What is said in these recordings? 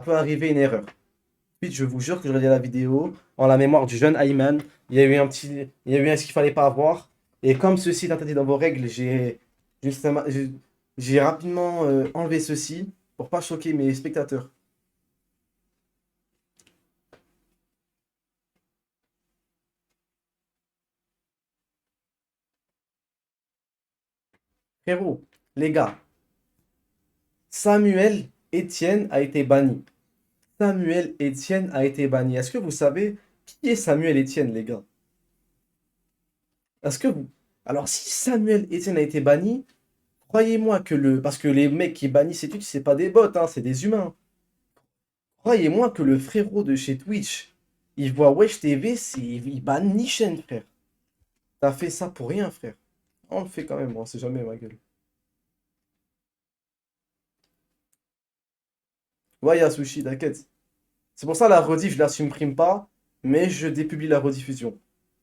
peut arriver une erreur. Ensuite, je vous jure que je regardais la vidéo en la mémoire du jeune Ayman. Il y a eu ce qu'il fallait pas avoir. Et comme ceci est interdit dans vos règles, justement- j'ai j'ai rapidement enlevé ceci pour pas choquer mes spectateurs. Frérot, les gars, Samuel Etienne a été banni. Samuel Etienne a été banni. Est-ce que vous savez qui est Samuel Etienne, les gars? Est-ce que vous... Alors, si Samuel Etienne a été banni, croyez-moi que le... Parce que les mecs qui bannissent ces Twitch, c'est pas des bots, hein, c'est des humains. Croyez-moi que le frérot de chez Twitch, il voit Wesh TV, il banne ni chaîne, frère. T'as fait ça pour rien, frère. On le fait quand même, on sait jamais, ma gueule. Ouais, y'a Sushi, t'inquiète. C'est pour ça la rediff, je la supprime pas, mais je dépublie la rediffusion.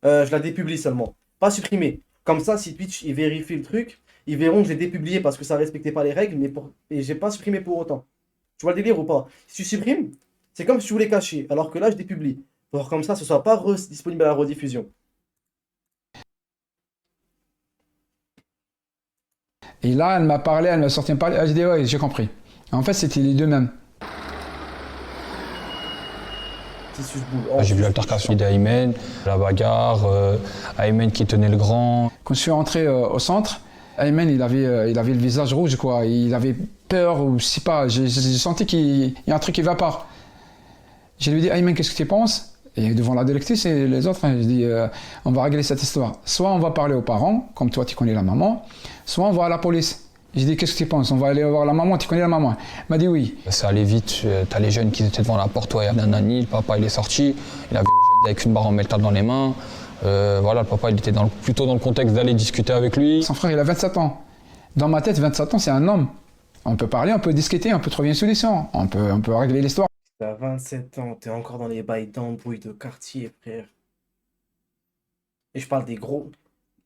Je la dépublie seulement. Pas supprimer. Comme ça, si Twitch il vérifie le truc, ils verront que j'ai dépublié parce que ça respectait pas les règles, et j'ai pas supprimé pour autant. Tu vois le délire ou pas? Si tu supprimes, c'est comme si tu voulais cacher, alors que là, je dépublie. Pour comme ça, ce soit pas disponible à la rediffusion. Et là, elle m'a parlé, elle m'a sorti un parler. Ah, j'ai dit, ouais, j'ai compris. En fait, c'était les deux mêmes. Si je bouge. J'ai vu l'altercation d'Aymen, la bagarre, Aymen qui tenait le grand. Quand je suis rentré au centre, Ayman, il avait le visage rouge, quoi. Il avait peur, ou je sais pas. J'ai senti qu'il y a un truc qui va pas. Je lui ai dit, Ayman, qu'est-ce que tu penses? Et devant la directrice et les autres, je dis, on va régler cette histoire. Soit on va parler aux parents, comme toi, tu connais la maman, soit on va à la police. J'ai dit, qu'est-ce que tu penses? On va aller voir la maman, tu connais la maman? Elle m'a dit oui. Ça allait vite, t'as les jeunes qui étaient devant la porte, ouais, nanani, le papa il est sorti, il a vu les jeunes avec une barre en métal dans les mains. Voilà, le papa il était plutôt dans le contexte d'aller discuter avec lui. Son frère, il a 27 ans. Dans ma tête, 27 ans, c'est un homme. On peut parler, on peut discuter, on peut trouver une solution. On peut régler l'histoire. T'as 27 ans, t'es encore dans les bails d'embrouilles de quartier, frère. Et je parle des gros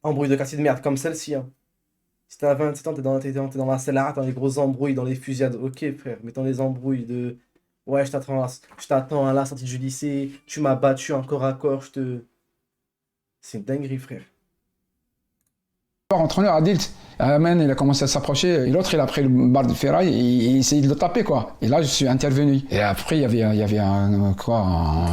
embrouilles de quartier de merde, comme celle-ci, hein. Si t'as 27 ans, t'es dans la Cellera, dans les grosses embrouilles, dans les fusillades. Ok, frère, mais dans les embrouilles de... Ouais, je t'attends à la sortie du lycée, tu m'as battu en corps à corps, je te... C'est une dinguerie, frère. Entre nous, adultes, Ayman, il a commencé à s'approcher, et l'autre, il a pris le barre de ferraille et il essayait de le taper, quoi. Et là, je suis intervenu. Et après, il y avait un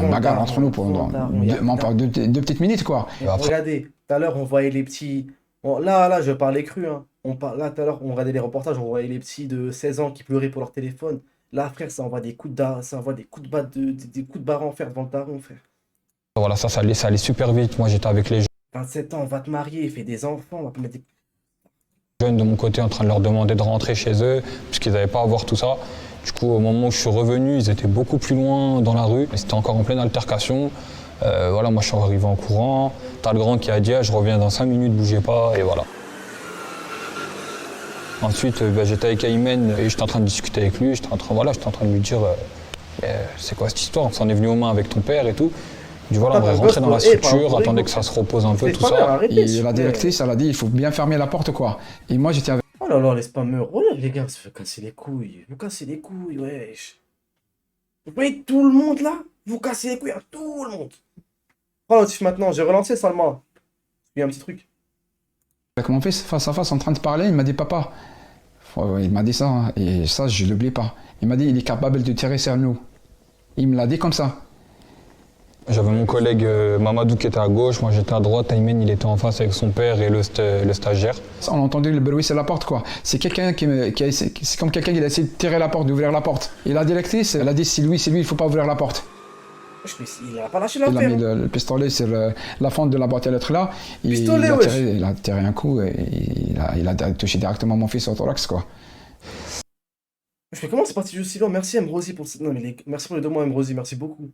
bagarre entre nous pendant deux petites minutes, quoi. Regardez, tout à l'heure, on voyait les petits... Là, je parlais cru, hein. Là, tout à l'heure, on regardait les reportages, on voyait les petits de 16 ans qui pleuraient pour leur téléphone. Là, frère, ça envoie des coups ça envoie des coups de batte, des coups de barre en fer devant le daron, frère. Voilà, ça allait super vite. Moi, j'étais avec les 27 ans, on va te marier, fais des enfants, on va te mettre des... jeunes de mon côté en train de leur demander de rentrer chez eux, puisqu'ils n'avaient pas à voir tout ça. Du coup, au moment où je suis revenu, ils étaient beaucoup plus loin dans la rue. C'était encore en pleine altercation. Voilà, moi, je suis arrivé en courant. T'as le grand qui a dit, ah, je reviens dans 5 minutes, bougez pas, et voilà. Ensuite, j'étais avec Aymen et j'étais en train de discuter avec lui. J'étais en train de lui dire, c'est quoi cette histoire? On s'en est venu aux mains avec ton père et tout. Je dis, voilà, on va rentrer dans la structure, attendez que ça se repose un peu, tout ça. Et la directrice, elle a dit, il faut bien fermer la porte, quoi. Et moi, j'étais avec... Oh là là, les spammers. Oh là, les gars, ça fait casser les couilles. Vous cassez les couilles, wesh. Vous voyez tout le monde là? Vous cassez les couilles à tout le monde. Oh là, maintenant, j'ai relancé Salma. Il y a un petit truc. Avec mon fils, face à face, en train de parler, il m'a dit, papa. Il m'a dit ça, hein, et ça, je ne l'oublie pas. Il m'a dit, il est capable de tirer sur nous. Il me l'a dit comme ça. J'avais mon collègue Mamadou qui était à gauche, moi j'étais à droite, Aymen il était en face avec son père et le stagiaire. On a entendu le bruit sur la porte, quoi. C'est quelqu'un c'est comme quelqu'un qui a essayé de tirer la porte, d'ouvrir la porte. Et la directrice, elle a dit c'est lui, il ne faut pas ouvrir la porte. Il a pas lâché la Il a paire, mis hein. le pistolet sur la fente de la boîte à lettres là. Pistolet, il a tiré un coup et il a touché directement mon fils au thorax, quoi. Mais comment c'est parti juste si loin? Merci Ambrosi pour... Non, mais merci pour les 2 mois, Ambrosi, merci beaucoup.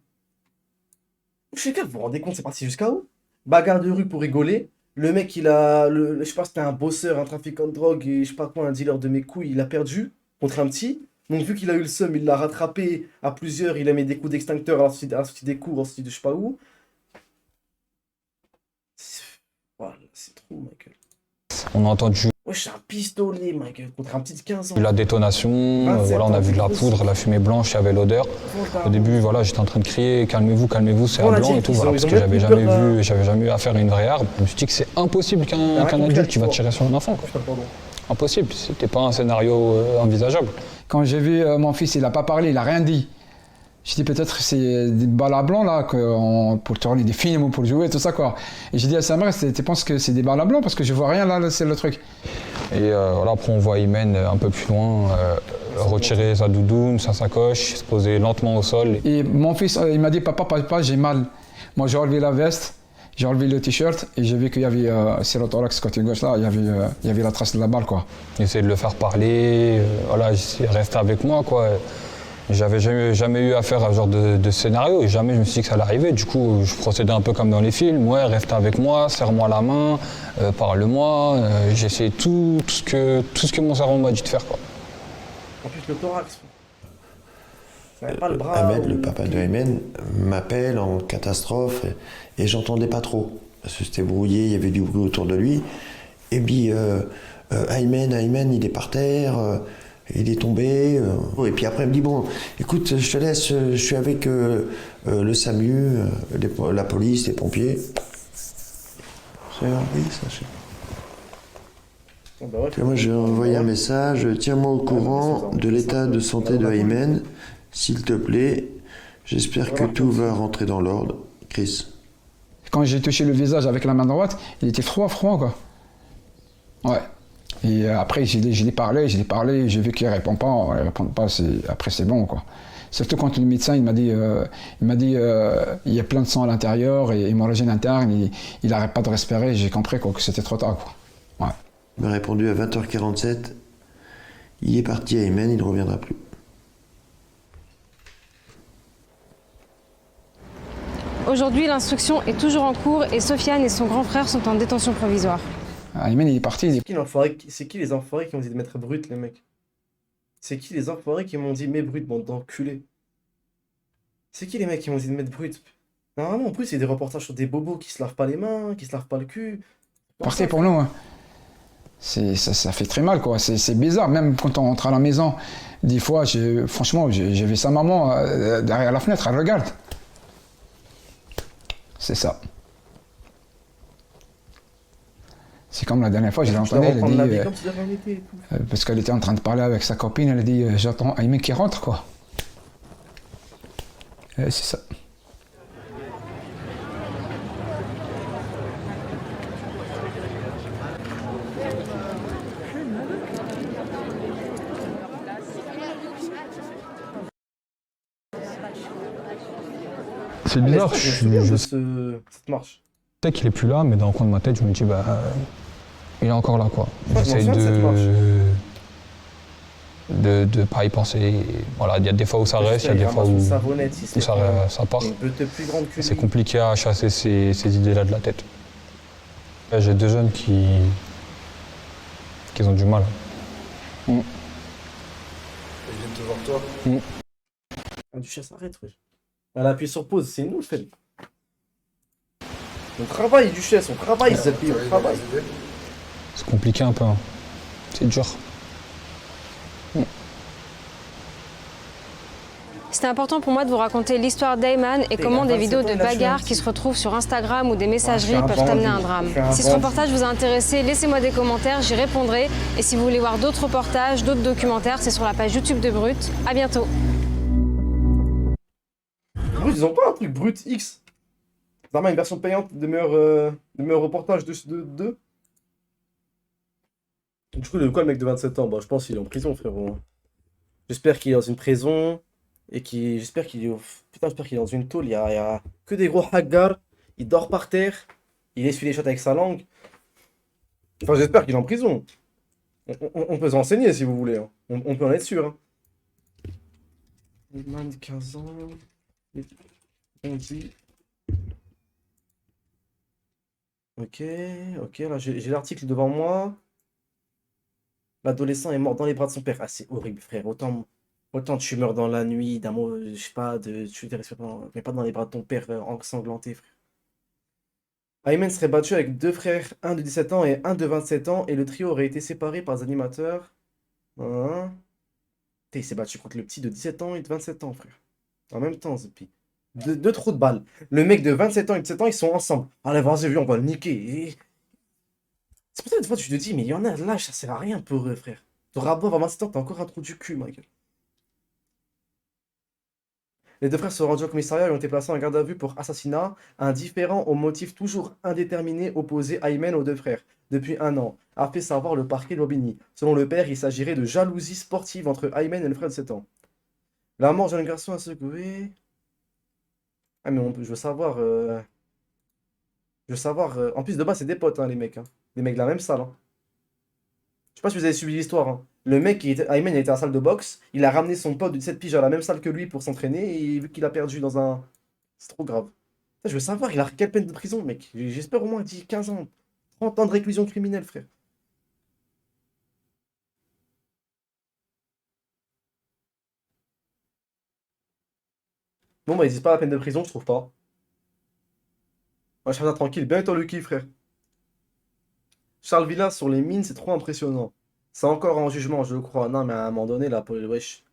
Je sais pas, vous vous rendez compte, c'est parti jusqu'à où? Bagarre de rue pour rigoler. Le mec, je sais pas, c'était un bosseur, un trafiquant de drogue et je sais pas quoi, un dealer de mes couilles, il a perdu contre un petit. Donc, vu qu'il a eu le seum, il l'a rattrapé à plusieurs, il a mis des coups d'extincteur à la sortie des cours, à la sortie de je sais pas où. Voilà, c'est trop, Michael. On a entendu Wesh, un pistolet, mec, contre un petit de 15 ans. La détonation, 27 voilà, on a ans, vu de la c'est poudre, la fumée blanche, il y avait l'odeur. Au début, voilà, j'étais en train de crier, calmez-vous, calmez-vous, c'est On un l'a blanc dit et tout, qu'ils voilà, ont- parce ils ont que même j'avais plus jamais peur, vu, j'avais jamais eu affaire à une vraie arme. Je me suis dit que c'est impossible Rien qu'un compris, adulte qui va bon. tirer sur un enfant, quoi. Putain, pardon. Impossible, c'était pas un scénario envisageable. Quand j'ai vu mon fils, il a pas parlé, il a rien dit. J'ai dit peut-être c'est des balles à blanc là, pour tourner des films ou pour jouer, tout ça quoi. Et j'ai dit à sa mère, tu penses que c'est des balles à blanc parce que je vois rien là, c'est le truc. Et voilà, après on voit Imen un peu plus loin retirer sa doudoune, sa sacoche, se poser lentement au sol. Et mon fils, il m'a dit papa, j'ai mal. Moi j'ai enlevé la veste, j'ai enlevé le t-shirt et j'ai vu qu'il y avait sur le thorax côté gauche là, il y avait la trace de la balle quoi. J'essayais de le faire parler, voilà, j'essayais de rester avec moi quoi. J'avais jamais eu affaire à ce genre de scénario et jamais je me suis dit que ça allait arriver. Du coup, je procédais un peu comme dans les films. Ouais, reste avec moi, serre-moi la main, parle-moi. J'ai essayé tout ce que mon cerveau m'a dit de faire, quoi. En plus, le thorax. Ça n'avait pas le bras. Ahmed, le ou- papa de Aymen, m'appelle en catastrophe et j'entendais pas trop. Parce que c'était brouillé, il y avait du bruit autour de lui. Et puis, Aymen, il est par terre, il est tombé. Et puis après, il me dit, bon, écoute, je te laisse, je suis avec le SAMU, la police, les pompiers. C'est oui, ça, je sais. Bon, bah ouais, Et moi, j'ai envoyé un message, tiens-moi au courant de l'état de santé de Aymen, s'il te plaît. J'espère que tout va rentrer dans l'ordre. Chris. Quand j'ai touché le visage avec la main droite, il était froid quoi. Ouais. Et après, je l'ai parlé, j'ai vu qu'il répond pas, après c'est bon quoi. Surtout quand le médecin il m'a dit il y a plein de sang à l'intérieur et hémorragie interne, il n'arrête pas de respirer, j'ai compris quoi, que c'était trop tard quoi. Ouais. Il m'a répondu à 20h47. Il est parti à Aymen, il ne reviendra plus. Aujourd'hui, l'instruction est toujours en cours et Sofiane et son grand frère sont en détention provisoire. Aymen il est parti, C'est qui les enfoirés qui m'ont dit de mettre brut, les mecs? C'est qui les enfoirés qui m'ont dit mets brut, bande d'enculés? C'est qui les mecs qui m'ont dit de mettre brut? Normalement, en plus, c'est des reportages sur des bobos qui se lavent pas les mains, qui se lavent pas le cul. parti pour nous. Hein. Ça fait très mal quoi, c'est bizarre, même quand on rentre à la maison, des fois, franchement, j'ai vu sa maman derrière la fenêtre, elle regarde. C'est ça. C'est comme la dernière fois, je l'ai Tu dois entendue, elle reprendre la vie a dit, comme si de rien n'était et tout. parce qu'elle était en train de parler avec sa copine, elle a dit, j'attends Aymen qui rentre quoi. C'est ça. C'est Mais bizarre, est-ce que je me souviens je de cette marche. sais qu'il est plus là, mais dans le coin de ma tête, je me dis, bah, il est encore là, quoi. Je m'en J'essaye souviens de cette de pas y penser. Voilà, il y a des fois où ça reste, il y a des fois où ça part. Une beuté plus grande que C'est lui. compliqué à chasser ces idées-là de la tête. Là, j'ai deux jeunes qui ont du mal. Ah, Duchesse, arrête, wesh. Elle appuie sur pause, c'est nous le fait. On travaille, Duchesse, on travaille, Zapi, on travaille. C'est compliqué un peu. Hein. C'est dur. C'était important pour moi de vous raconter l'histoire d'Ayman et comment des vidéos de bagarres qui se retrouvent sur Instagram ou des messageries peuvent amener à un drame. Si ce reportage vous a intéressé, laissez-moi des commentaires, j'y répondrai. Et si vous voulez voir d'autres reportages, d'autres documentaires, c'est sur la page YouTube de Brut. À bientôt. Brut, ils ont pas un truc Brut X? Vraiment une version payante de meilleurs reportages de. Du coup, quoi le mec de 27 ans? Bah, je pense qu'il est en prison, frérot. J'espère qu'il est dans une prison. Et j'espère qu'il est putain, j'espère qu'il est dans une tôle. Il y a que des gros haggars. Il dort par terre. Il essuie les shots avec sa langue. Enfin, j'espère qu'il est en prison. On peut se renseigner si vous voulez. Hein. On peut en être sûr. Hein. Man de 15 ans. On dit. Ok, là j'ai l'article devant moi. L'adolescent est mort dans les bras de son père. Ah, c'est horrible, frère. Autant tu meurs dans la nuit, d'un mot, je sais pas, tu te respires mais pas dans les bras de ton père ensanglanté, frère. Ayman serait battu avec deux frères, un de 17 ans et un de 27 ans, et le trio aurait été séparé par les animateurs. Hein. Putain, il s'est battu contre le petit de 17 ans et de 27 ans, frère. En même temps, Zepi. Deux trous de balles. Le mec de 27 ans et de 17 ans, ils sont ensemble. Allez, vas-y, viens, on va le niquer. C'est pour ça que des fois, tu te dis, mais il y en a, là, ça sert à rien pour eux, frère. T'auras beau avoir 27 ans, t'as encore un trou du cul, ma gueule. Les deux frères se rendus au commissariat et ont été placés en garde à vue pour assassinat, indifférent au motif toujours indéterminé opposé Aymen aux deux frères, depuis 1 an, a fait savoir le parquet de Bobigny. Selon le père, il s'agirait de jalousie sportive entre Aymen et le frère de 7 ans. La mort d'un garçon a secoué. Ah, mais je veux savoir. Je veux savoir. En plus, de base, c'est des potes, hein, les mecs. Hein. Les mecs de la même salle. Hein. Je sais pas si vous avez suivi l'histoire. Hein. Le mec, Ayman, il était à la salle de boxe. Il a ramené son pote de 17 piges à la même salle que lui pour s'entraîner. Et vu qu'il a perdu dans un. C'est trop grave. Putain, je veux savoir, il a quelle peine de prison, mec. J'espère au moins 10, 15 ans. 30 ans de réclusion criminelle, frère. Bon, bah, ils disent pas la peine de prison, je trouve pas. Moi, je trouve ça tranquille. Bien toi, Lucky, frère. Charles Villas sur les mines, c'est trop impressionnant. C'est encore en jugement, je crois. Non, mais à un moment donné, là, wesh.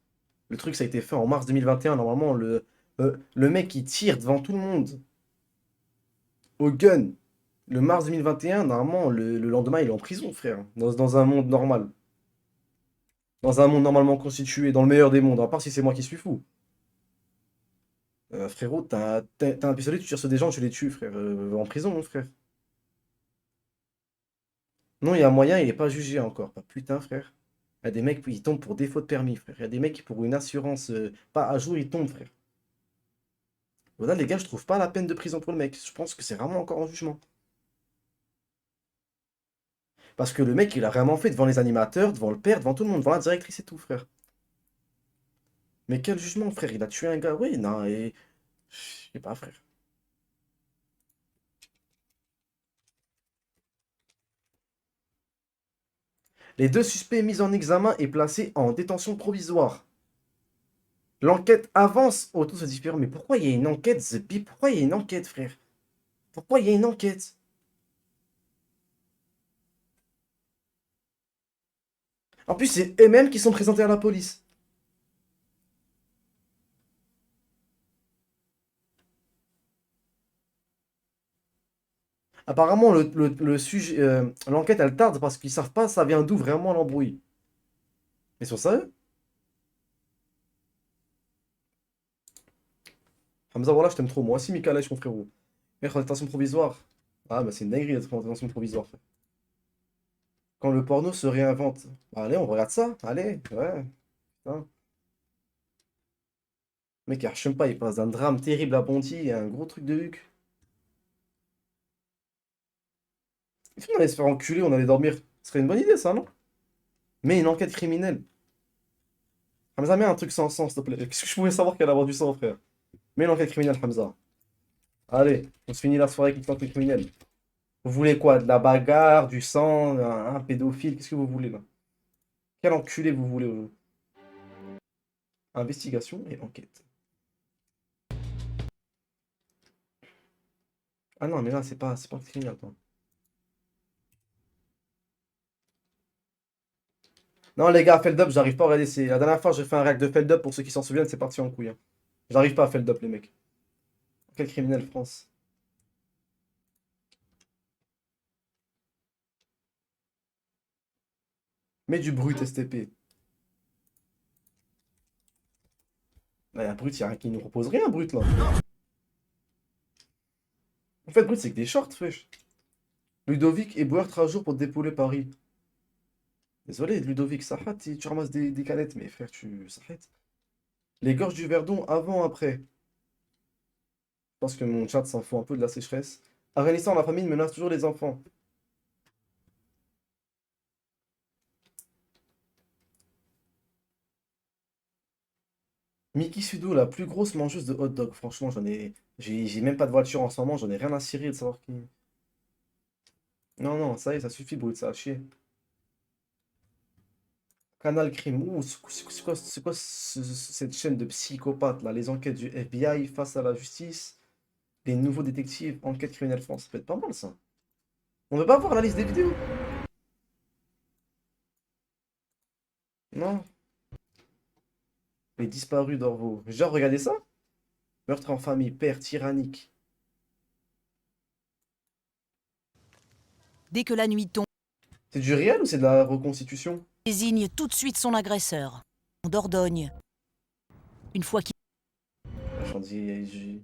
Le truc, ça a été fait en mars 2021. Normalement, le mec, il tire devant tout le monde au gun. Le mars 2021, normalement, le lendemain, il est en prison, frère. Dans un monde normal. Dans un monde normalement constitué, dans le meilleur des mondes. À part si c'est moi qui suis fou. Frérot, t'as un pistolet, tu tires sur des gens, tu les tues, frère. En prison, mon frère. Non, il y a moyen, il est pas jugé encore. Pas putain, frère. Il y a des mecs, ils tombent pour défaut de permis, frère. Il y a des mecs qui, pour une assurance pas à jour, ils tombent, frère. Voilà, les gars, je trouve pas la peine de prison pour le mec. Je pense que c'est vraiment encore en jugement. Parce que le mec, il a vraiment fait devant les animateurs, devant le père, devant tout le monde, devant la directrice et tout, frère. Mais quel jugement, frère? Il a tué un gars. Oui, non, et. Je sais pas, frère. Les deux suspects mis en examen et placés en détention provisoire. L'enquête avance autour de ce différent. Mais pourquoi il y a une enquête, Zepi? Pourquoi il y a une enquête, frère? Pourquoi il y a une enquête? En plus, c'est eux-mêmes qui sont présentés à la police. Apparemment, le sujet, l'enquête, elle tarde parce qu'ils savent pas ça vient d'où vraiment l'embrouille. Mais sur ça, Hamza, voilà, je t'aime trop. Moi aussi, Mikalech, mon frérot. Être en détention provisoire. Ah, bah c'est une dinguerie d'être en détention provisoire, frère. Quand le porno se réinvente. Bah, allez, on regarde ça. Allez, ouais. Putain. Mec, je sais pas, il passe d'un drame terrible à Bondy à un gros truc de Huc. Et puis on allait se faire enculer, on allait dormir. Ce serait une bonne idée, ça, non? Mais une enquête criminelle. Hamza, mets un truc sans sang, s'il te plaît. Qu'est-ce que je pouvais savoir qu'elle allait avoir du sang, frère? Mets une enquête criminelle, Hamza. Allez, on se finit la soirée avec une enquête criminelle. Vous voulez quoi? De la bagarre, du sang, un pédophile? Qu'est-ce que vous voulez, là? Quel enculé vous voulez? Investigation et enquête. Ah non, mais là, c'est pas criminel, toi. Non, les gars, Feld Up, j'arrive pas à regarder. La dernière fois, j'ai fait un react de Feld Up, pour ceux qui s'en souviennent, c'est parti en couille. Hein. J'arrive pas à Feld Up, les mecs. Quel criminel, France. Mets du brut, STP. Là, un brut, qui nous propose rien, brut, là. En fait, brut, c'est que des shorts, wesh. Ludovic et Bouer 3 jours pour dépouler Paris. Désolé, Ludovic, ça hâte, tu ramasses des canettes, mais frère, ça hâte. Les gorges du Verdon, avant, après. Je pense que mon chat s'en fout un peu de la sécheresse. Afghanistan, la famine menace toujours les enfants. Miki Sudo, la plus grosse mangeuse de hot dog. Franchement, j'ai même pas de voiture en ce moment, j'en ai rien à cirer de savoir qui. Non, non, ça y est, ça suffit, brut, ça a chier. Canal Crime. Ouh, c'est quoi cette chaîne de psychopathes là? Les enquêtes du FBI face à la justice. Les nouveaux détectives, enquête criminelle France. Ça peut être pas mal ça. On veut pas voir la liste des vidéos? Non. Les disparus d'Orvaux. Genre, regardez ça. Meurtre en famille, père tyrannique. Dès que la nuit tombe, C'est du réel ou c'est de la reconstitution? il désigne tout de suite son agresseur. En Dordogne. Une fois qu'il... J'en dis,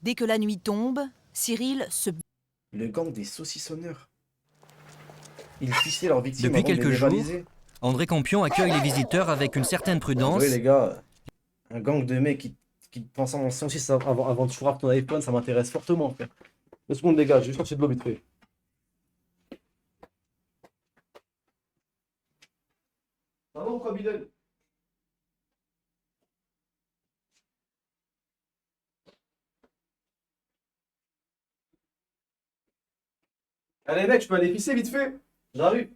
Dès que la nuit tombe, Cyril se... le gang des saucissonneurs. Ils fichaient leurs victimes Depuis avant de les quelques jours, dévaliser. André Campion accueille les visiteurs avec une certaine prudence. Oui les gars, un gang de mecs qui pensent en science avant de chourrer ton iPhone, ça m'intéresse fortement frère. 2 secondes les gars, je vais sortir de l'eau vite fait. Ça va ou quoi Bilal? Allez mec, je peux aller pisser vite fait? J'arrive.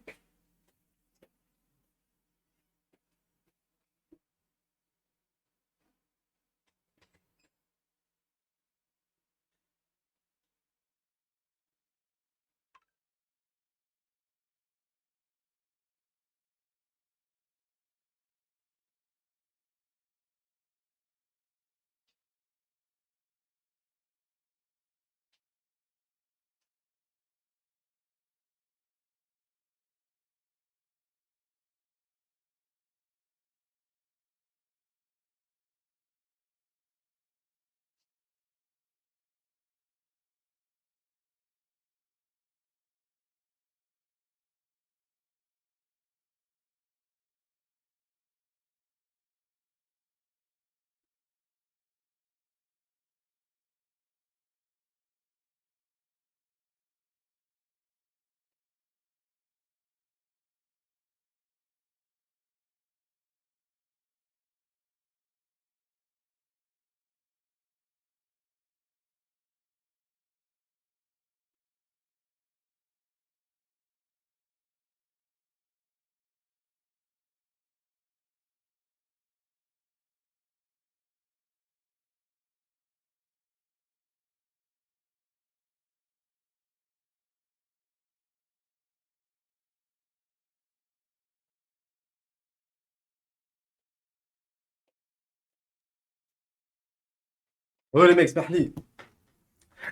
Ouais les mecs, smahli.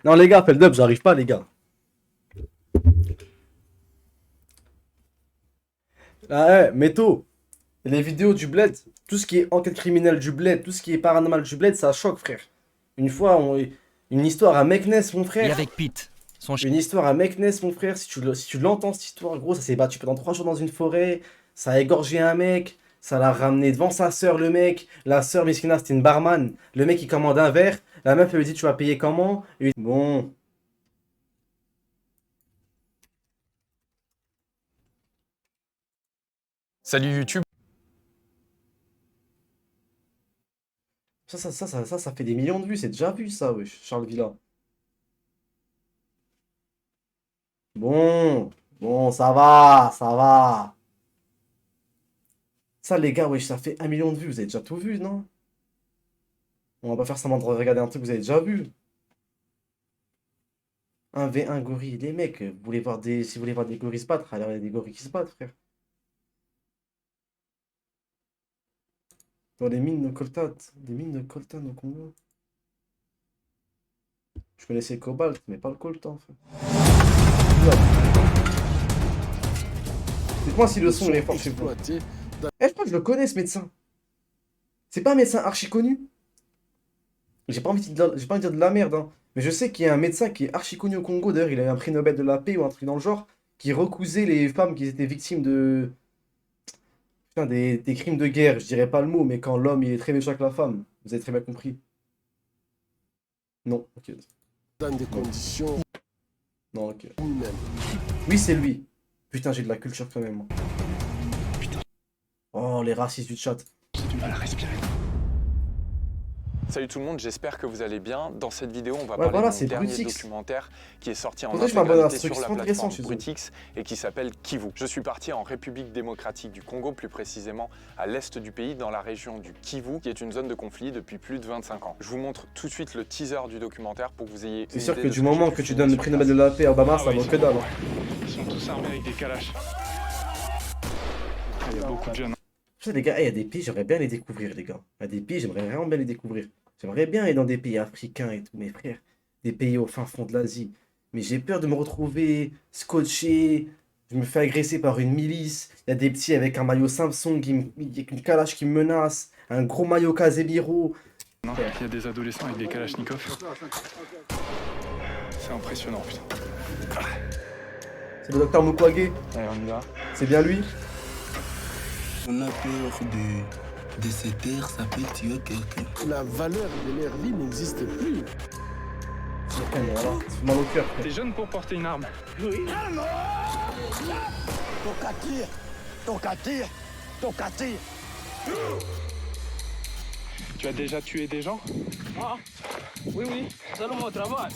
Non les gars, fais le dub, j'arrive pas les gars. Ah ouais, métaux. Les vidéos du bled, tout ce qui est enquête criminelle du bled, tout ce qui est paranormal du bled, ça choque frère. Une fois, une histoire à Meknes mon Et frère. avec Pete, son chien. Une histoire à Meknes mon frère, si tu l'entends cette histoire, gros, ça s'est battu pendant 3 jours dans une forêt, ça a égorgé un mec, ça l'a ramené devant sa sœur le mec, la sœur Miskina c'était une barman, le mec il commande un verre, la meuf elle lui dit tu vas payer comment? Et bon. Salut YouTube. Ça fait des millions de vues, c'est déjà vu ça, wesh, Charles Villa. Bon, ça va, ça va. Ça, les gars, wesh, ça fait 1 million de vues, vous avez déjà tout vu, non? On va pas faire semblant de regarder un truc que vous avez déjà vu. 1v1 gorille, les mecs, si vous voulez voir des gorilles se battre, allez, il y a des gorilles qui se battent, frère. Dans les mines de coltan, des mines de coltan au Congo. Je connaissais le cobalt, mais pas le coltan, frère. Dites-moi si le son il est fort chez vous. Eh, je crois que je le connais ce médecin. C'est pas un médecin archi connu. J'ai pas envie de dire de la merde, hein. Mais je sais qu'il y a un médecin qui est archi connu au Congo. D'ailleurs, il a eu un prix Nobel de la paix ou un truc dans le genre. Qui recousait les femmes qui étaient victimes de. Putain, des crimes de guerre. Je dirais pas le mot, mais quand l'homme il est très méchant que la femme. Vous avez très bien compris. Non, ok. Dans des conditions Non, ok. humaines. Oui, c'est lui. Putain, j'ai de la culture quand même. Putain. Oh, les racistes du chat. Salut tout le monde, j'espère que vous allez bien. Dans cette vidéo, on va Ouais, parler voilà, de c'est mon dernier Brutix. documentaire qui est sorti en Faudrait que je m'abonne à intégralité ce truc, sur la c'est intéressant plateforme chez eux. Brutix et qui s'appelle Kivu. Je suis parti en République démocratique du Congo, plus précisément à l'est du pays, dans la région du Kivu, qui est une zone de conflit depuis plus de 25 ans. Je vous montre tout de suite le teaser du documentaire pour que vous ayez C'est une sûr idée que de du ce moment j'ai que pu tu filmer donnes le sur prix place. Nobel de la paix à Obama, ça vaut que dalle. Ils sont tous armés avec des kalash. Il y a beaucoup de jeunes. Tu sais, les gars, il y a des pays, j'aimerais bien les découvrir, les gars. Il y a des pays, j'aimerais vraiment bien les découvrir. J'aimerais bien aller dans des pays africains et tout, mes frères. Des pays au fin fond de l'Asie. Mais j'ai peur de me retrouver scotché. Je me fais agresser par une milice. Il y a des petits avec un maillot Samsung, avec une kalash qui me menace. Un gros maillot Casemiro. Non, il y a des adolescents avec des kalachnikovs. C'est impressionnant, putain. C'est le docteur Mukwege. Allez, on y va. C'est bien lui. On a peur de cette terre, ça peut tuer quelqu'un. La valeur de leur vie n'existe plus. Voilà, ça fait mal au cœur. T'es jeune pour porter une arme. Oui. Tokatir. Tu as déjà tué des gens? Ah, oui, seulement mon travail.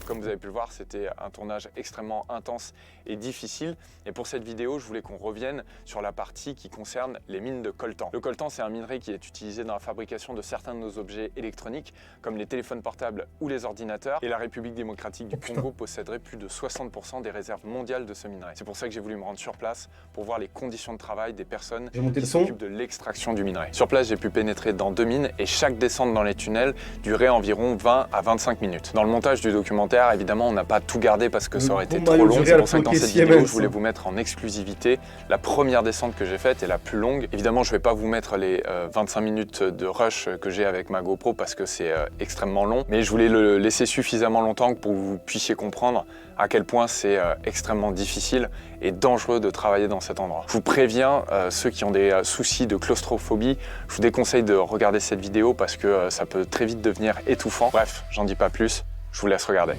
Comme vous avez pu le voir, c'était un tournage extrêmement intense et difficile. Et pour cette vidéo, je voulais qu'on revienne sur la partie qui concerne les mines de coltan. Le coltan, c'est un minerai qui est utilisé dans la fabrication de certains de nos objets électroniques, comme les téléphones portables ou les ordinateurs. Et la République démocratique du Congo posséderait plus de 60% des réserves mondiales de ce minerai. C'est pour ça que j'ai voulu me rendre sur place pour voir les conditions de travail des personnes qui s'occupent de l'extraction du minerai. Sur place, j'ai pu pénétrer dans 2 mines et chaque descente dans les tunnels durait environ 20 à 25 minutes. Dans le montage du documentaire, évidemment, on n'a pas tout gardé parce que ça aurait été trop long. C'est pour ça que dans cette vidéo, je voulais vous mettre en exclusivité la première descente que j'ai faite et la plus longue. Évidemment, je ne vais pas vous mettre les 25 minutes de rush que j'ai avec ma GoPro parce que c'est extrêmement long. Mais je voulais le laisser suffisamment longtemps pour que vous puissiez comprendre à quel point c'est extrêmement difficile et dangereux de travailler dans cet endroit. Je vous préviens, ceux qui ont des soucis de claustrophobie, je vous déconseille de regarder cette vidéo parce que ça peut très vite devenir étouffant. Bref, j'en dis pas plus. Je vous laisse regarder.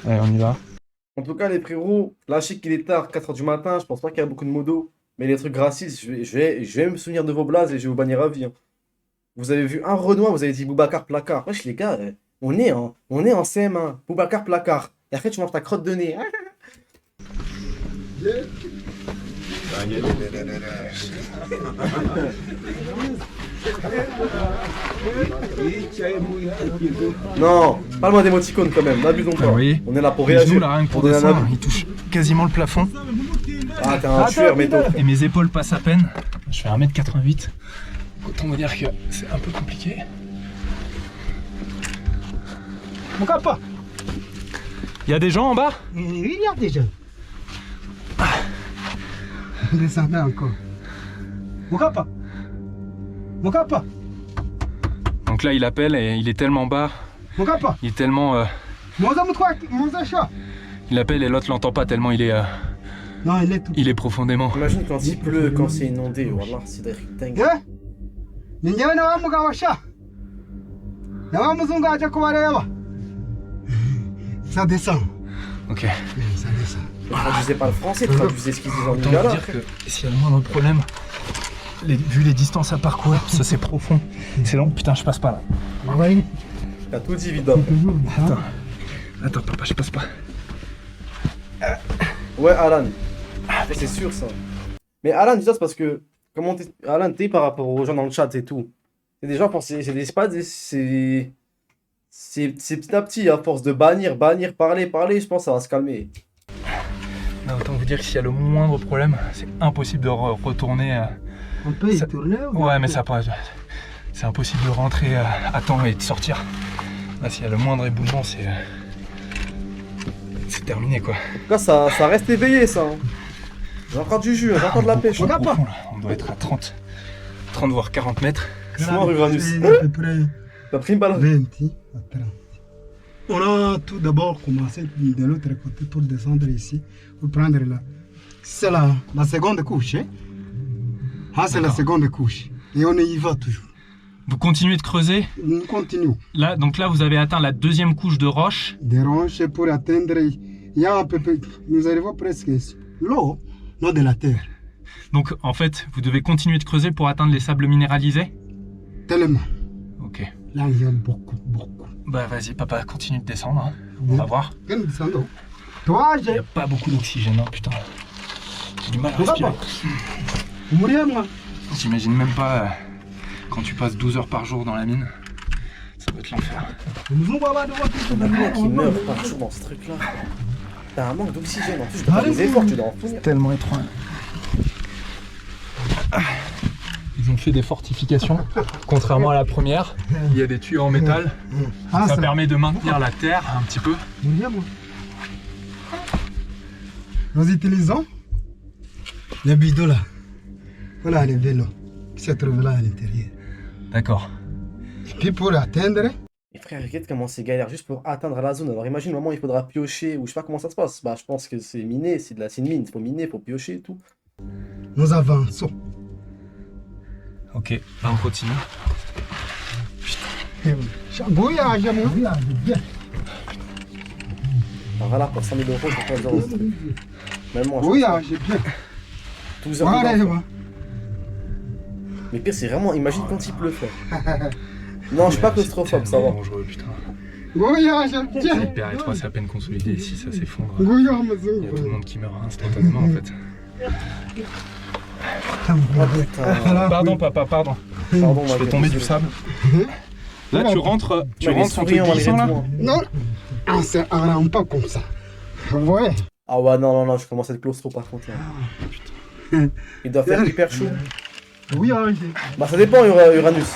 Allez, on y va. En tout cas, les frérots, là, je sais qu'il est tard, 4h du matin, je pense pas qu'il y a beaucoup de modos. Mais les trucs gracistes, je vais me souvenir de vos blazes et je vais vous bannir à vie. Hein. Vous avez vu un Renoir, vous avez dit Boubacar Placard. Wesh, les gars, on est en CM1. Boubacar Placard. Et après, tu manges ta crotte de nez. Non, parle-moi d'émoticônes quand même, n'abusons pas. Oui. On est là pour réagir. Nous, là, rien que pour donner un descendre, avis. il touche quasiment le plafond. Ah, t'es un tueur, métaux. Et mes épaules passent à peine. Je fais 1m88. Autant vous dire que c'est un peu compliqué. Mon capa. Il y a des gens en bas? Il y a des gens. Descendez encore. Mon capa. Mon capa. Donc là, il appelle et il est tellement bas. Mon capa. Il est tellement... Il appelle et l'autre l'entend pas tellement il est... Non, il est tout. Il est profondément. Imagine quand il pleut, quand c'est inondé. Wallah, c'est des dingue. Ça descend. Ok. Ça descend. Ne traduisez pas le français, traduisez ce qu'ils disent en Autant lingala. vous dire que s'il y a le moindre problème, vu les distances à parcourir, ça c'est profond, c'est long. Putain, je passe pas là. T'as tout dit, Vidal. Attends, papa, je passe pas. Ouais, Alan. C'est sûr, ça. Mais Alan, dis ça, c'est parce que... Comment t'es... Alan, t'es par rapport aux gens dans le chat et tout. C'est des gens, c'est pas des... C'est petit à petit, à force de bannir, parler, je pense que ça va se calmer. Non, autant vous dire que s'il y a le moindre problème, c'est impossible de retourner. On peut y tourner ou Ouais, mais ça passe. C'est impossible de rentrer à temps et de sortir. Là, s'il y a le moindre éboulement, c'est terminé quoi. En tout cas, ça reste éveillé, ça. Hein. J'ai encore du jus, j'ai encore de la pêche. On doit être à 30 voire 40 mètres. C'est moi, Ruvanus. T'as pris une balle? 20 à 30. On a tout d'abord commencé de l'autre côté pour descendre ici, pour prendre là. C'est la seconde couche. Hein? Ah, c'est la seconde couche. Et on y va toujours. Vous continuez de creuser? On continue. Là, donc là, vous avez atteint la deuxième couche de roches. Des roches pour atteindre. Il y a un peu. Nous arrivons presque ici. L'eau de la terre. Donc en fait, vous devez continuer de creuser pour atteindre les sables minéralisés? Tellement. Ok. Là, il y a beaucoup. Bah vas-y papa, continue de descendre, hein. On va voir. Toi, Il n'y a pas beaucoup d'oxygène, hein, putain. J'ai du mal à respirer. Mourir, moi. J'imagine même pas quand tu passes 12 heures par jour dans la mine. Ça va être l'enfer. Un mec qui meurt par jour dans ce truc-là. T'as un manque d'oxygène, en plus je dois faire des efforts, tu dois en C'est revenir. tellement étroit. Ils ont fait des fortifications, contrairement à la première. Il y a des tuyaux en métal. Ça permet de maintenir la terre un petit peu. Nous utilisons les bidons là. Voilà les vélos qui se trouvent là à l'intérieur. D'accord. Puis pour atteindre, Et frère, regarde comment c'est galère juste pour atteindre la zone. Alors imagine le moment où il faudra piocher, ou je sais pas comment ça se passe. Bah je pense que c'est miné, c'est une mine, il faut miner, il faut piocher et tout. nous avançons. Ok, là on continue. Bouillage, mon bien. Alors voilà, pour 100 000 euros, je peux pas dire ce truc. Même moi, Bouillage, bien. 12 heures Voilà, dedans. Mais pire, c'est vraiment, imagine quand il pleut, frère. Non, je suis pas claustrophobe, ça va. Dangereux, putain. Bouillage, C'est bien. hyper étroit, c'est à peine consolidé ici, ça s'effondre. Bouillage, Il y a tout le monde qui meurt instantanément en fait. Oh putain. Pardon papa, pardon. Pardon, Je fais tomber du sable. Là tu rentres sur tes glissants là? Non, on se rend pas comme ça. Ouais. Ah ouais, non, je commence à être claustro par contre là. Il doit faire hyper chaud. Bouillage. Bah ça dépend Uranus.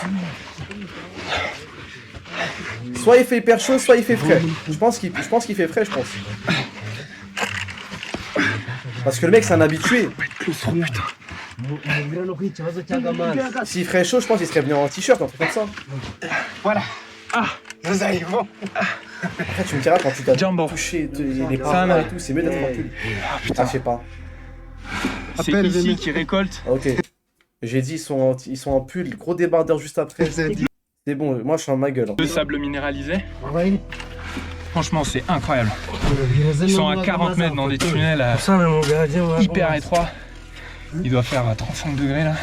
Soit il fait hyper chaud, soit il fait frais. Je pense qu'il fait frais, je pense. Parce que le mec c'est un habitué. S'il ferait chaud, je pense qu'il serait venu en t-shirt, un truc comme ça. Voilà. Ah, nous arrivons. Après tu me diras quand tu t'as touché les parents et tout, c'est mieux d'être en pull. Ah je sais pas. C'est ici qu'ils récoltent. Ok. J'ai dit ils sont en pull, gros débardeur juste après. C'est bon, moi je suis en ma gueule. Le sable minéralisé. Franchement c'est incroyable. Ils sont à 40 mètres dans des tunnels hyper étroits. Il doit faire 35 degrés là.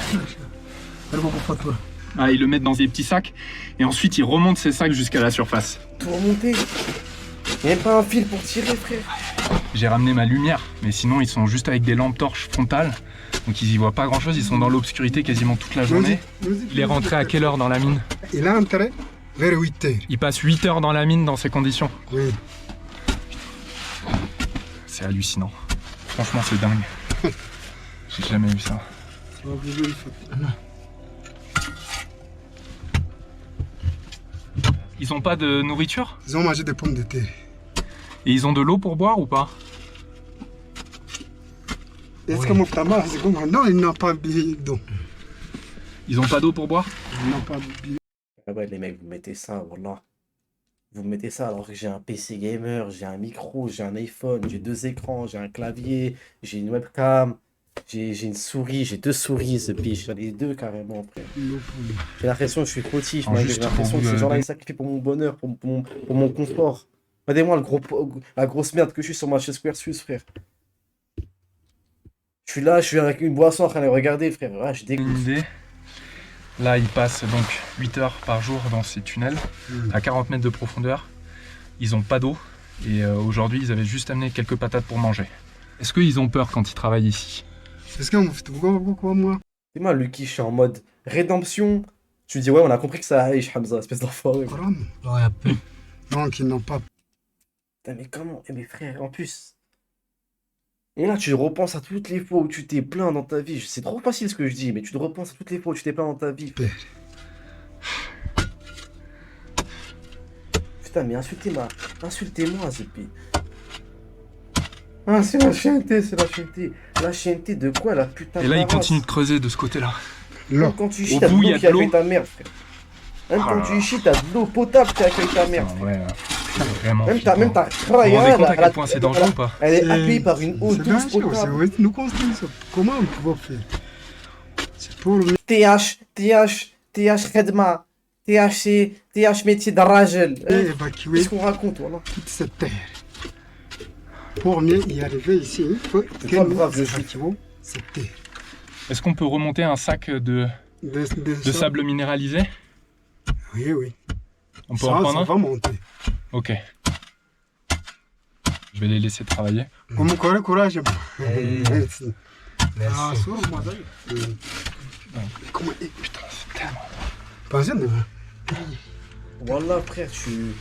Ah, ils le mettent dans des petits sacs et ensuite ils remontent ces sacs jusqu'à la surface. Tout remonter. Y'a même pas un fil pour tirer, frère. J'ai ramené ma lumière, mais sinon ils sont juste avec des lampes torches frontales. Donc ils y voient pas grand chose, ils sont dans l'obscurité quasiment toute la journée. Il est rentré à quelle heure dans la mine? Il est entré vers 8h. Il passe 8 heures dans la mine dans ces conditions. Oui. C'est hallucinant. Franchement c'est dingue. J'ai jamais vu ça. Ils ont pas de nourriture? Ils ont mangé des pommes de terre. Et ils ont de l'eau pour boire ou pas? Est-ce que mon frère, non, ils n'ont pas d'eau. Ils ont pas d'eau pour boire? Ils n'ont pas d'eau. Ah ouais, les mecs, vous mettez ça, voilà. Vous mettez ça alors que j'ai un PC gamer, j'ai un micro, j'ai un iPhone, j'ai 2 écrans, j'ai un clavier, j'ai une webcam, j'ai une souris, j'ai 2 souris, ce biche, j'en ai 2 carrément, frère. J'ai l'impression que je suis fautif, j'ai l'impression que ces gens-là ils sacrifient pour mon bonheur, pour mon confort. Regardez-moi la grosse merde que je suis sur ma chaise Squarespace, frère. Je suis là, je suis avec une boisson en train de les regarder, frère. Ouais, je dégoûte. Là, ils passent donc 8 heures par jour dans ces tunnels, à 40 mètres de profondeur. Ils ont pas d'eau et aujourd'hui, ils avaient juste amené quelques patates pour manger. Est-ce qu'ils ont peur quand ils travaillent ici? Est-ce qu'on fait quoi, moi? C'est moi, Lucky, je suis en mode rédemption. Tu dis, ouais, on a compris que ça aille, Hamza, espèce d'enfoiré. Ouais, un peu. Donc, ils n'ont pas. Putain, mais comment? Eh, mes frères, en plus. Et là, tu repenses à toutes les fois où tu t'es plaint dans ta vie. C'est trop facile ce que je dis, mais tu te repenses à toutes les fois où tu t'es plaint dans ta vie. Putain, mais insultez-moi, Zépi. Ah, c'est la chienneté, c'est la chienneté. La chienneté de quoi, la putain de Et là, ils race. continuent de creuser de ce côté-là. Même quand tu chies, t'as de l'eau qui accueille ta mère, frère. Même quand tu chies, t'as de l'eau potable qui accueille ta mère. Ouais, vraiment. Même ta vous vous rendez compte à quel point c'est dangereux ou pas? Elle est accueillie par une eau douce potable. Nous construisons. Comment on peut faire? C'est pour le. TH Khedma. TH métier d'Arrajel. Évacuer. Qu'est-ce qu'on raconte, voilà? Toute cette terre. Pour mieux y arriver ici, il faut que nous évacuons cette terre. Est-ce qu'on peut remonter un sac de sable minéralisé? Oui, oui. On peut en prendre un? Ça va monter. Ok. Je vais les laisser travailler. Comme courage. Merci. Ah, sur moi, comment... Putain, c'est tellement... Pensez de moi. Wallah, frère, tu...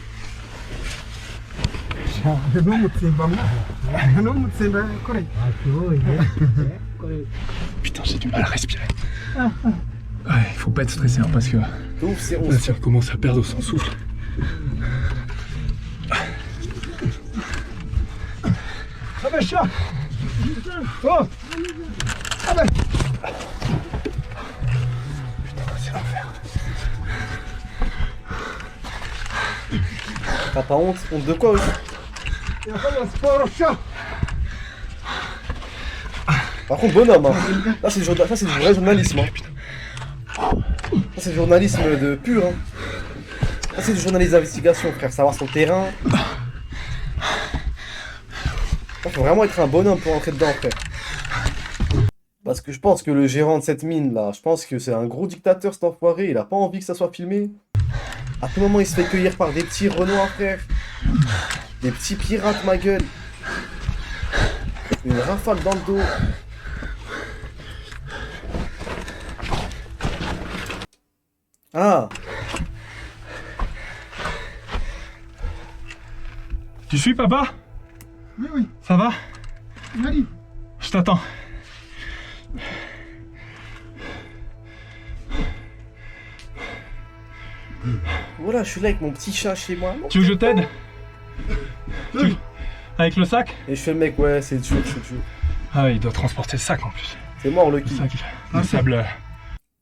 Putain, j'ai du mal à respirer. Ouais, il faut pas être stressé hein, parce que là, ça commence à perdre son souffle. Ça va, chat. Oh. Ah ben. Putain, c'est l'enfer. T'as pas honte? Honte de quoi aussi? Par contre, bonhomme, hein. Ça c'est du vrai journalisme. Hein. Ça c'est du journalisme de pur. Hein. Ça c'est du journalisme d'investigation, frère. Savoir son terrain. Il faut vraiment être un bonhomme pour entrer dedans, frère. Parce que je pense que le gérant de cette mine là, je pense que c'est un gros dictateur cet enfoiré. Il a pas envie que ça soit filmé. À tout moment, il se fait cueillir par des petits renois, frère. Des petits pirates, ma gueule. Une rafale dans le dos. Ah. Tu suis, papa? Oui, oui. Ça va? J'arrive. Je t'attends. Voilà, je suis là avec mon petit chat chez moi. Tu veux que je t'aide? Avec le sac? Et je fais le mec, ouais, c'est dur, c'est dur. Ah ouais, il doit transporter le sac en plus. C'est mort, Lucky. Le sable.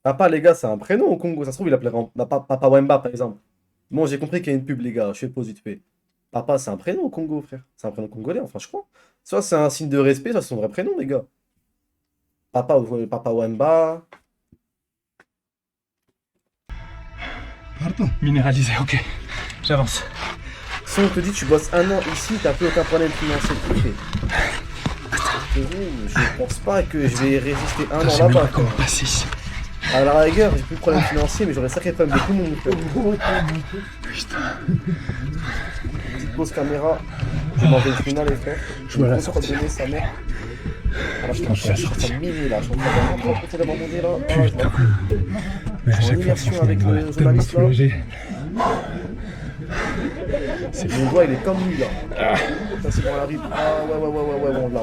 Papa, les gars, c'est un prénom au Congo. Ça se trouve, il appellerait Papa Wemba, par exemple. Bon, j'ai compris qu'il y a une pub, les gars. Je fais pause vite fait. Papa, c'est un prénom au Congo, frère. C'est un prénom congolais, enfin, je crois. Soit c'est un signe de respect, soit c'est son vrai prénom, les gars. Papa Wemba. Pardon. Minéralisé, ok. J'avance. Si on te dit tu bosses 1 an ici, t'as plus aucun problème financier, tu fais. Je pense pas que je vais résister 1 an là-bas. Pas 6. À la rigueur, j'ai plus de problème financier, mais j'aurais sacré problème de tout le monde. Putain. Petite pause caméra. Je m'en vais le final, les frères. Je me la sortir. Donner sa mère. Alors, je suis en train de miner là. Je suis en train d'avoir mon là. Putain. Mais à chaque fois, franchement, avec le journaliste là. Mon doigt il est comme lui là. Ça c'est quand on arrive. Ah ouais, bon là.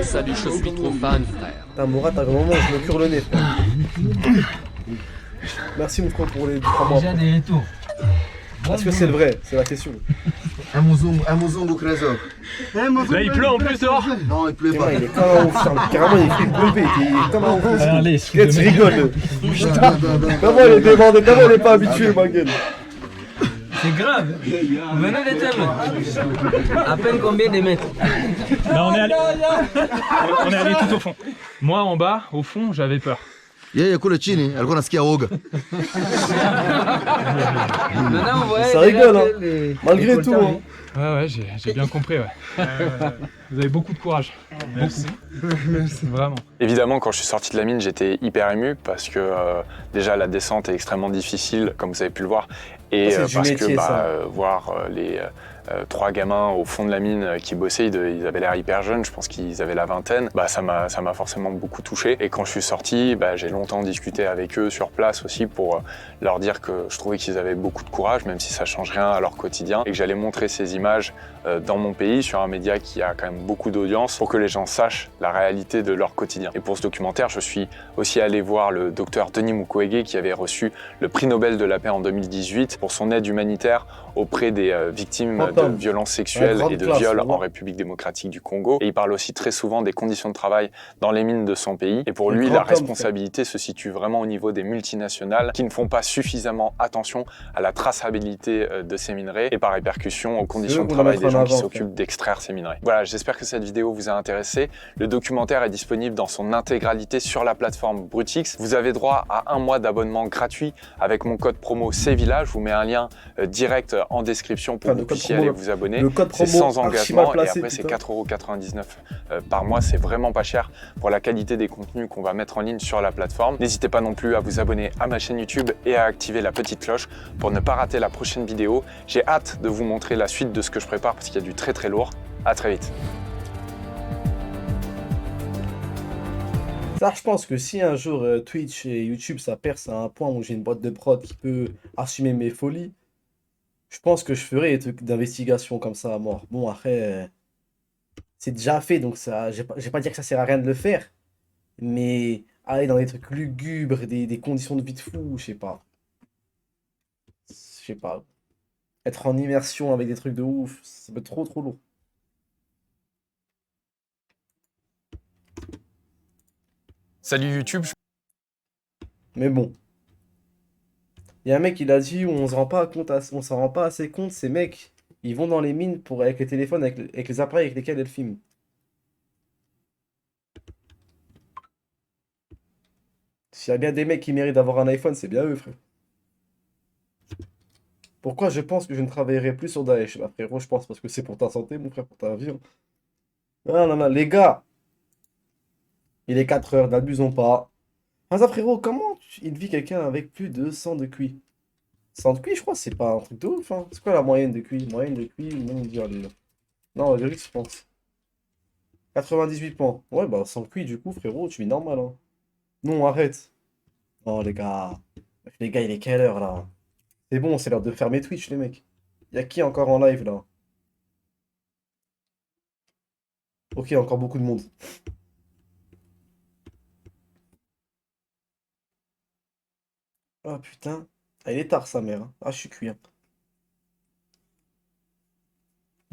Salut, je suis trop fan, frère. Putain, Morat, t'as vraiment, je me cure le nez, frère. Merci mon frère pour les 3 mois. Déjà des retours. Est-ce que c'est le vrai? C'est la question. Un mouzongo trésor. Là il pleut en plus dehors. Non, il pleut pas. Il est comme un ouf, carrément il fait pleuver, il est comme un ouf. Allez, tu rigoles. Putain, comment il est débordé, comment il est pas habitué, ma gueule. C'est grave. Venez les thèmes. À peine combien de mètres? Là on est allé tout au fond. Moi en bas, au fond, j'avais peur. Yeye kule chini alikuwa nasikia woga. Ça rigole, hein. Malgré tout. Hein. Ouais, j'ai bien compris, ouais. Vous avez beaucoup de courage. Merci. Merci. Vraiment. Évidemment, quand je suis sorti de la mine, j'étais hyper ému parce que déjà la descente est extrêmement difficile, comme vous avez pu le voir. Et parce que voir les 3 gamins au fond de la mine qui bossaient, ils avaient l'air hyper jeunes, je pense qu'ils avaient la vingtaine, ça m'a forcément beaucoup touché. Et quand je suis sorti, j'ai longtemps discuté avec eux sur place aussi pour leur dire que je trouvais qu'ils avaient beaucoup de courage, même si ça change rien à leur quotidien, et que j'allais montrer ces images dans mon pays, sur un média qui a quand même beaucoup d'audience, pour que les gens sachent la réalité de leur quotidien. Et pour ce documentaire, je suis aussi allé voir le docteur Denis Mukwege, qui avait reçu le prix Nobel de la paix en 2018 pour son aide humanitaire auprès des victimes de violences sexuelles et de viols en République démocratique du Congo. Et il parle aussi très souvent des conditions de travail dans les mines de son pays. Et pour lui, la responsabilité se situe vraiment au niveau des multinationales qui ne font pas suffisamment attention à la traçabilité de ces minerais et par répercussion aux conditions de travail des gens qui s'occupent d'extraire ces minerais. Voilà, j'espère que cette vidéo vous a intéressé. Le documentaire est disponible dans son intégralité sur la plateforme Brutix. Vous avez droit à 1 mois d'abonnement gratuit avec mon code promo CVILLA. Je vous mets un lien direct en description pour que vous puissiez aller et vous abonner. Le code C'est promo sans archi mal engagement placé, et après c'est putain. 4,99 € par mois. C'est vraiment pas cher pour la qualité des contenus qu'on va mettre en ligne sur la plateforme. N'hésitez pas non plus à vous abonner à ma chaîne YouTube et à activer la petite cloche pour ne pas rater la prochaine vidéo. J'ai hâte de vous montrer la suite de ce que je prépare parce qu'il y a du très très lourd. À très vite. Ça, je pense que si un jour Twitch et YouTube ça perce à un point où j'ai une boîte de prod qui peut assumer mes folies, je pense que je ferai des trucs d'investigation comme ça à mort. Bon, après, c'est déjà fait, donc ça, je vais pas dire que ça sert à rien de le faire, mais aller dans des trucs lugubres, des conditions de vie de fou, je sais pas. Je sais pas. Être en immersion avec des trucs de ouf, ça peut être trop trop lourd. Salut YouTube. Mais bon. Il y a un mec, il a dit, on s'en rend pas assez compte, ces mecs, ils vont dans les mines avec les téléphones, avec les appareils avec lesquels elles filment. S'il y a bien des mecs qui méritent d'avoir un iPhone, c'est bien eux, frère. Pourquoi je pense que je ne travaillerai plus sur Daesh? Bah frérot, je pense parce que c'est pour ta santé, mon frère, pour ta vie. Hein. Ah non, non, les gars, il est 4 heures, n'abusons pas. Ah ça frérot, comment il vit quelqu'un avec plus de 100 de QI? 100 de QI, je crois, c'est pas un truc de ouf. Hein. C'est quoi la moyenne de QI? Moyenne de QI, ou même dire les... Non, la vérité, je pense. 98 points. Ouais, bah 100 de QI, du coup, frérot, tu vis normal. Hein. Non, arrête. Non, les gars. Les gars, il est quelle heure là? C'est bon, c'est l'heure de fermer Twitch, les mecs. Y'a qui encore en live là? Ok, encore beaucoup de monde. Ah putain. Ah, il est tard sa mère. Hein. Ah, je suis cuit. Hein.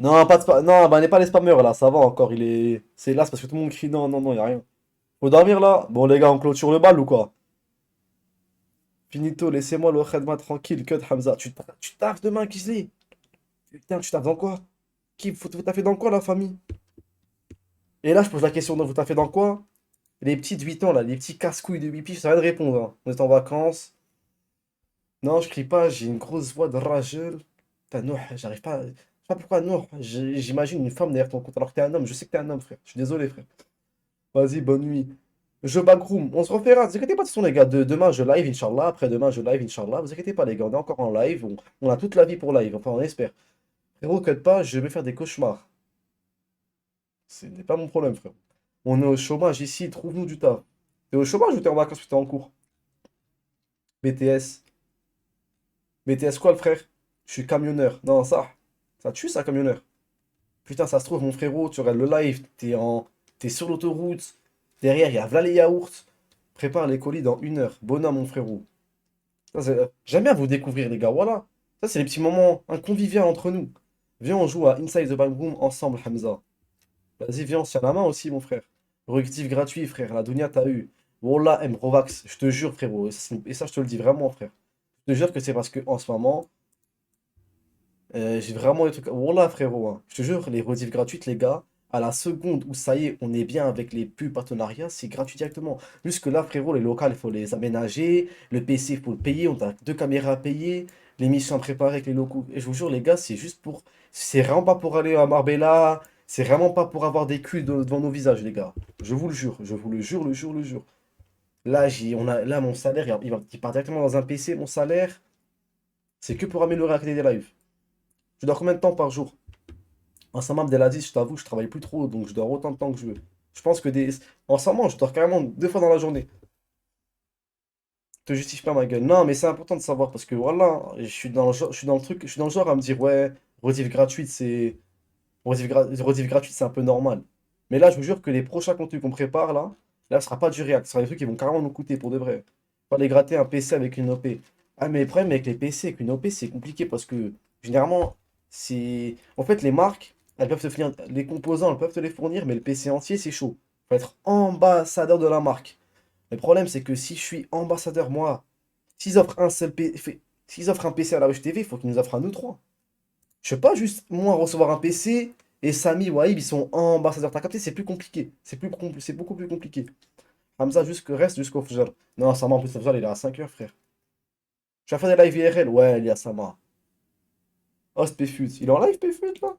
Non, pas de spam. Non, bah n'est pas les spammers là, ça va encore. Il est. C'est là, c'est parce que tout le monde crie non, non, non, y'a rien. Faut dormir là? Bon les gars, on clôture le bal ou quoi? Finito, laissez-moi le khadma tranquille, cut Hamza. Tu taffes demain, Kizli? Putain, tu taffes dans quoi? Vous taffez dans quoi la famille? Et là, je pose la question, vous taffez dans quoi? Les petits de 8 ans là, les petits casse-couilles de Bipi, ça rien de répondre. Hein. On est en vacances. Non, je crie pas, j'ai une grosse voix de rageux. Putain, non, j'arrive pas. Je sais pas pourquoi, non. J'imagine une femme derrière ton compte alors que t'es un homme. Je sais que t'es un homme, frère. Je suis désolé, frère. Vas-y, bonne nuit. Je backroom. On se refera. Ne vous inquiétez pas, de toute façon, les gars. Demain, je live, Inch'Allah. Après-demain, je live, Inch'Allah. Vous inquiétez pas, les gars. On est encore en live. On a toute la vie pour live. Enfin, on espère. Frérot, cut pas, je vais faire des cauchemars. Ce n'est pas mon problème, frère. On est au chômage ici. Trouve-nous du taf. T'es au chômage ou t'es en vacances ou t'es en cours? BTS. BTS quoi, le frère? Je suis camionneur. Non, ça tue, ça, camionneur. Putain, ça se trouve, mon frérot, tu regardes le live, t'es sur l'autoroute. Derrière, il y a v'là les yaourts. Prépare les colis dans 1 heure. Bonhomme, mon frérot. J'aime bien vous découvrir, les gars. Voilà. Ça, c'est les petits moments conviviaux entre nous. Viens, on joue à Inside the Backroom ensemble, Hamza. Vas-y, viens, on se tient la main aussi, mon frère. Reactif gratuit, frère. La Dunia, t'as eu. Wallah, M. Rovax. Je te jure, frérot. Et ça, je te le dis vraiment, frère. Je te jure que c'est parce que en ce moment, j'ai vraiment des trucs. Wallah, frérot. Hein. Je te jure, les rediffs gratuites, les gars, à la seconde où ça y est, on est bien avec les pubs partenariats, c'est gratuit directement. Jusque là, frérot, les locales, il faut les aménager. Le PC, il faut le payer. On a 2 caméras à payer. L'émission à préparer avec les locaux. Et je vous jure, les gars, c'est juste pour. C'est vraiment pas pour aller à Marbella. C'est vraiment pas pour avoir des culs devant nos visages, les gars. Je vous le jure. Je vous le jure, le jure, le jure. Là, là, mon salaire, il part directement dans un PC. Mon salaire, c'est que pour améliorer la qualité des lives. Je dors combien de temps par jour? En ce moment, Abdelaziz, je t'avoue, je travaille plus trop, donc je dors autant de temps que je veux. Je pense que en ce moment, je dors carrément 2 fois dans la journée. Je te justifie pas ma gueule. Non, mais c'est important de savoir parce que voilà, je suis dans le genre, je suis dans le truc, je suis dans le genre à me dire, ouais, rediff gratuite, rediff gratuite, c'est un peu normal. Mais là, je vous jure que les prochains contenus qu'on prépare, là, ce sera pas du React. Ce sera des trucs qui vont carrément nous coûter pour de vrai. Pas les gratter un PC avec une OP. Ah, mais le problème avec les PC avec une OP, c'est compliqué parce que généralement, c'est. En fait, les marques, elles peuvent te fournir. Les composants, elles peuvent te les fournir, mais le PC entier, c'est chaud. Faut être ambassadeur de la marque. Le problème, c'est que si je suis ambassadeur, moi, s'ils offrent un seul PC. S'ils offrent un PC à la Rush TV, il faut qu'ils nous offrent à nous trois. Je peux pas juste, moi, recevoir un PC et Samy ou Aïb, ils sont ambassadeurs. T'as capté, c'est plus compliqué. C'est beaucoup plus compliqué. Hamza, reste jusqu'au Fajr. Non, Sama, en plus, le Fajr, il est à 5 heures, frère. Tu vas faire des live IRL? Ouais, il y a Sama. Host PFUT. Il est en live PFUT là?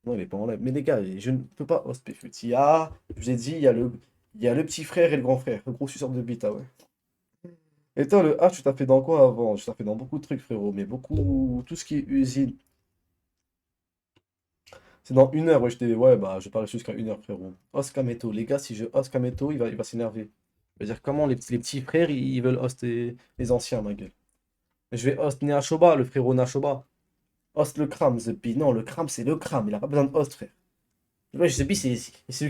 Non, il est pas en live. Mais les gars, je ne peux pas host PFUT. Je vous ai dit, il y a le petit frère et le grand frère. Le gros suceur de bite, ah ouais. Et toi, le H, tu t'as fait dans quoi avant? Tu t'as fait dans beaucoup de trucs, frérot. Mais beaucoup. Tout ce qui est usine. C'est dans 1 heure, ouais, ouais, bah, je parle jusqu'à 1 heure, frérot. Host Kameto. Les gars, si je host Kameto, il va s'énerver. Je veux dire, comment les petits frères, ils veulent hoster les anciens, ma gueule. Je vais host Neashoba, le frérot Nashoba. Host le Kram, The P. Non, le Kram, c'est le Kram. Il a pas besoin de host, frère. Ouais, The P, c'est lui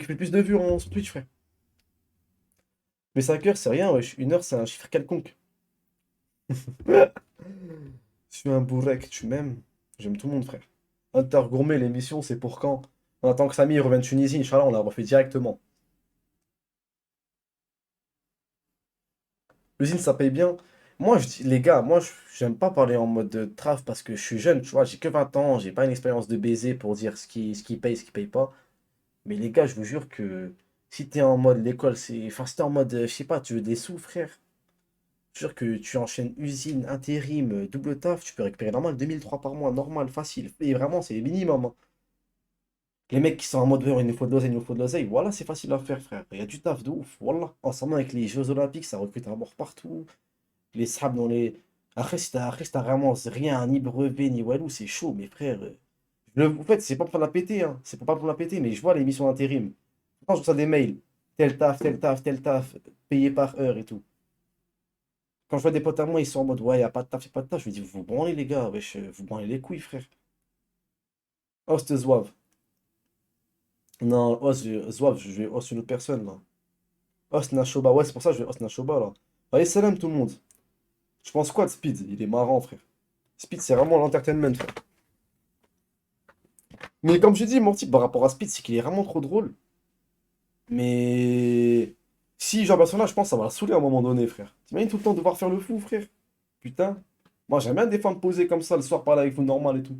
qui fait le plus de vues sur Twitch, frère. Mais 5 heures, c'est rien, wesh. 1 heure, c'est un chiffre quelconque. Je suis un bourrec, tu m'aimes? J'aime tout le monde, frère. Hunter Gourmet, l'émission, c'est pour quand? On attend que Samy revienne de Tunisie, Inch'Allah, on la refait directement. L'usine, ça paye bien. Moi, je dis, les gars, j'aime pas parler en mode de traf parce que je suis jeune, tu vois, j'ai que 20 ans, j'ai pas une expérience de baiser pour dire ce qui paye, ce qui paye pas. Mais les gars, je vous jure que si t'es en mode l'école, c'est. Enfin, si t'es en mode, je sais pas, tu veux des sous, frère. Je suis sûr que tu enchaînes usine, intérim, double taf, tu peux récupérer normal 2003 par mois, normal, facile. Et vraiment, c'est minimum, hein. Les mecs qui sont en mode, ouais, il nous faut de l'oseille, il nous faut de l'oseille, voilà, c'est facile à faire, frère. Il y a du taf de ouf, voilà. Ensemble avec les Jeux Olympiques, ça recrute à mort partout. Les sables dans les. Après, si t'as vraiment rien, ni brevet, ni walou, c'est chaud, mes frères. En fait, c'est pas pour la péter, hein. C'est pas pour la péter, mais je vois les missions d'intérim. Quand je reçois des mails, tel taf, tel taf, tel taf, payé par heure et tout. Quand je vois des potes à moi, ils sont en mode, ouais, y a pas de taf, y a pas de taf. Je me dis, vous vous branlez, les gars, wesh, vous branlez les couilles, frère. Host Zouave. Non, host, Zouave, je vais host une autre personne, là. Host Nashoba, ouais, c'est pour ça que je vais host Nashoba, là. Allez, salam tout le monde. Je pense quoi de Speed? Il est marrant, frère. Speed, c'est vraiment l'entertainment, frère. Mais comme je dis, mon type par rapport à Speed, c'est qu'il est vraiment trop drôle. Mais si genre personnage, je pense que ça va la saouler à un moment donné, frère. T'imagines tout le temps devoir faire le fou, frère? Putain. Moi, j'aime bien des fois me poser comme ça le soir, parler avec vous normal et tout.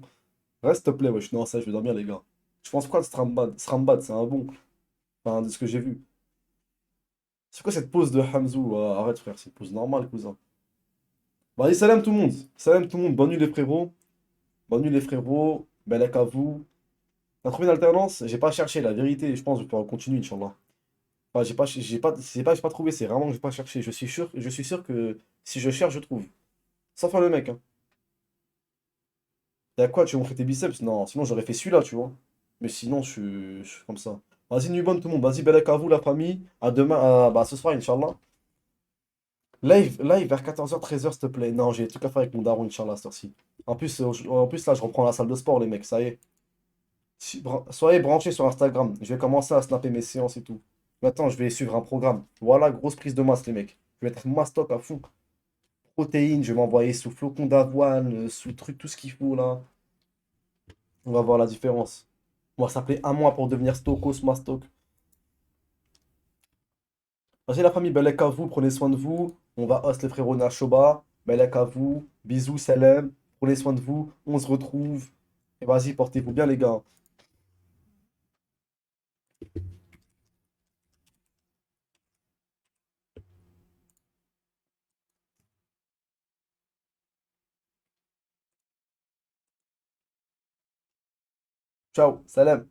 Reste, s'il te plaît, wesh. Non, ça, je vais dormir, les gars. Je pense quoi de Strambad? Strambad, c'est un bon. Enfin, de ce que j'ai vu. C'est quoi cette pose de Hamzou? Arrête, frère, c'est une pose normale, cousin. Bon, allez, salam tout le monde. Salam tout le monde. Bonne nuit, les frérots. Bonne nuit, les frérots. Belek à vous. T'as trouvé une alternance? J'ai pas cherché, la vérité. Je pense que je peux continuer, Inch'Allah. Enfin, j'ai pas trouvé, c'est vraiment que j'ai pas cherché. Je suis sûr que si je cherche, je trouve. Sans faire le mec, hein. Y'a quoi, tu veux montrer tes biceps? Non, sinon j'aurais fait celui-là, tu vois. Mais sinon, je suis comme ça. Vas-y, nuit bonne tout le monde. Vas-y, belek à vous, la famille. À demain, bah, ce soir, Inch'Allah. Live vers 14h, 13h, s'il te plaît. Non, j'ai tout à faire avec mon daron, Inch'Allah, cette heure-ci. En plus, là, je reprends la salle de sport, les mecs, ça y est. Soyez branchés sur Instagram. Je vais commencer à snapper mes séances et tout. Maintenant, je vais suivre un programme. Voilà, grosse prise de masse, les mecs. Je vais être mastoc à fond. Protéines, je vais m'envoyer sous flocons d'avoine, sous truc, tout ce qu'il faut là. On va voir la différence. On va s'appeler un mois pour devenir Stokos Mastoc. Vas-y, la famille, belek à vous, prenez soin de vous. On va host les frérots Nashoba. Belek à vous. Bisous, salam. Prenez soin de vous. On se retrouve. Et vas-y, portez-vous bien, les gars. Ciao, salam.